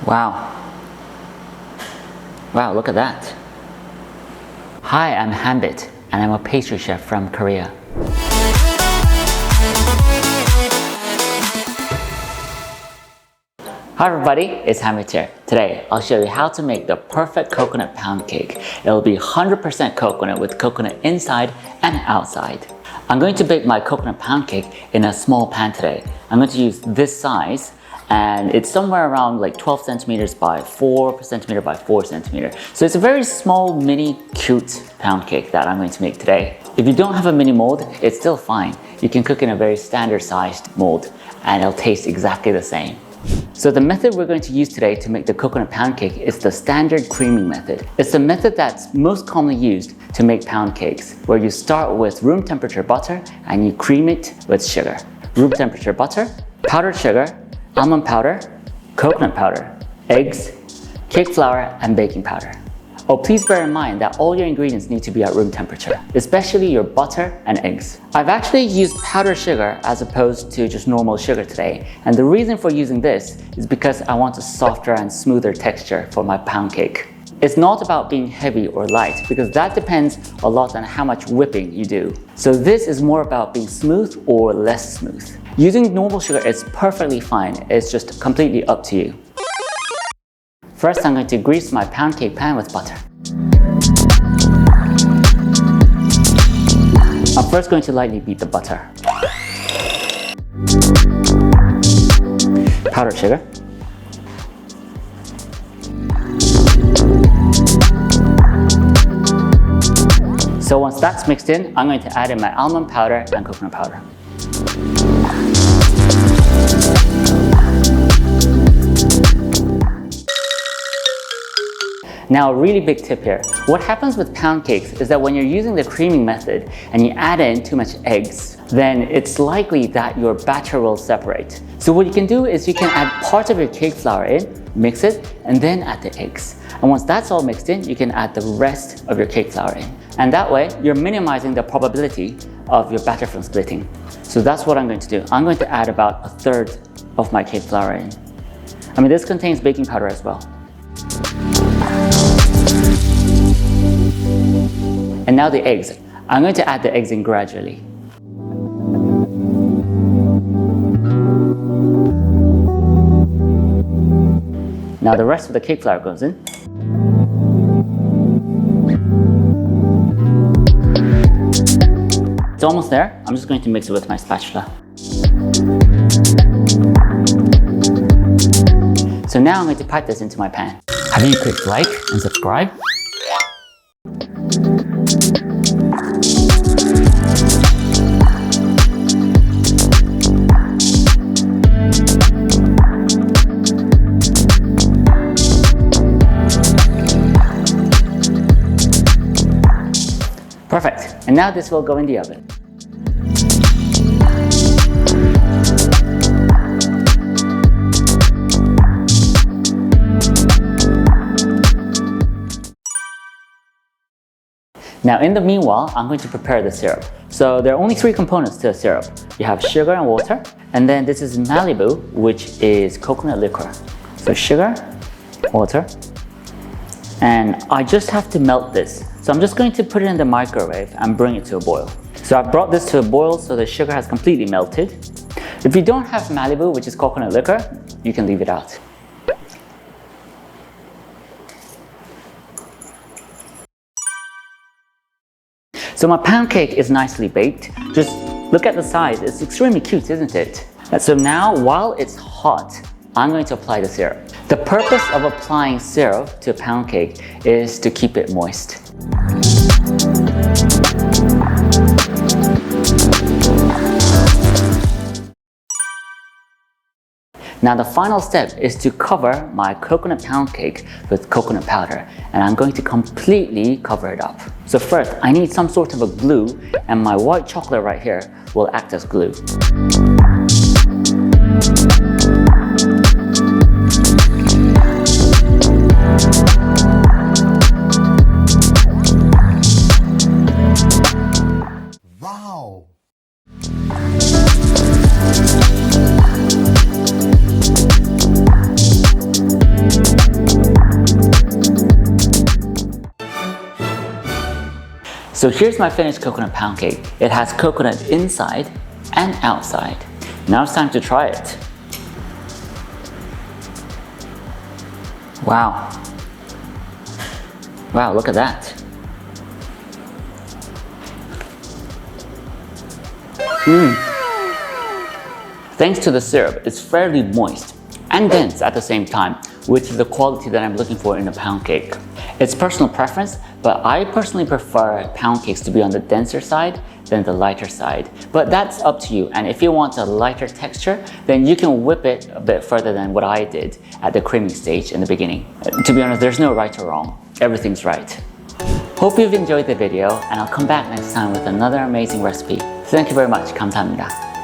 Wow. Wow, look at that. Hi, I'm Hanbit, and I'm a pastry chef from Korea. Hi everybody, it's Hanbit here. Today, I'll show you how to make the perfect coconut pound cake. It'll be 100% coconut with coconut inside and outside. I'm going to bake my coconut pound cake in a small pan today. I'm going to use this size, and it's somewhere around like 12 centimeters by 4 centimeter by 4 centimeter. So it's a very small, mini, cute pound cake that I'm going to make today. If you don't have a mini mold, it's still fine. You can cook in a very standard sized mold and it'll taste exactly the same. So the method we're going to use today to make the coconut pound cake is the standard creaming method. It's the method that's most commonly used to make pound cakes, where you start with room temperature butter and you cream it with sugar. Room temperature butter, powdered sugar, almond powder, coconut powder, eggs, cake flour, and baking powder. Oh, please bear in mind that all your ingredients need to be at room temperature, especially your butter and eggs. I've actually used powdered sugar as opposed to just normal sugar today, and the reason for using this is because I want a softer and smoother texture for my pound cake. It's not about being heavy or light, because that depends a lot on how much whipping you do. So this is more about being smooth or less smooth. Using normal sugar is perfectly fine, it's just completely up to you. First, I'm going to grease my pound cake pan with butter. I'm first going to lightly beat the butter. Powdered sugar. So once that's mixed in, I'm going to add in my almond powder and coconut powder. Now, a really big tip here. What happens with pound cakes is that when you're using the creaming method and you add in too much eggs, then it's likely that your batter will separate. So what you can do is you can add part of your cake flour in, mix it, and then add the eggs. And once that's all mixed in, you can add the rest of your cake flour in. And that way, you're minimizing the probability of your batter from splitting. So that's what I'm going to do. I'm going to add about 1/3 of my cake flour in. I mean, this contains baking powder as well. And now the eggs. I'm going to add the eggs in gradually. Now the rest of the cake flour goes in. It's almost there. I'm just going to mix it with my spatula. So now I'm going to pipe this into my pan. Have you clicked like and subscribe? Perfect. And now this will go in the oven. Now in the meanwhile, I'm going to prepare the syrup. So there are only 3 components to a syrup. You have sugar and water, and then this is Malibu, which is coconut liquor. So sugar, water, and I just have to melt this. So I'm just going to put it in the microwave and bring it to a boil. So I've brought this to a boil so the sugar has completely melted. If you don't have Malibu, which is coconut liquor, you can leave it out. So my pound cake is nicely baked. Just look at the size, it's extremely cute, isn't it? So now, while it's hot, I'm going to apply the syrup. The purpose of applying syrup to a pound cake is to keep it moist. Now the final step is to cover my coconut pound cake with coconut powder, and I'm going to completely cover it up. So first, I need some sort of a glue, and my white chocolate right here will act as glue. Wow! So here's my finished coconut pound cake. It has coconut inside and outside. Now it's time to try it. Wow. Wow, look at that. Thanks to the syrup, it's fairly moist and dense at the same time, which is the quality that I'm looking for in a pound cake. It's personal preference, but I personally prefer pound cakes to be on the denser side than the lighter side. But that's up to you, and if you want a lighter texture, then you can whip it a bit further than what I did at the creaming stage in the beginning. To be honest, there's no right or wrong. Everything's right. Hope you've enjoyed the video, and I'll come back next time with another amazing recipe. Thank you very much. 감사합니다.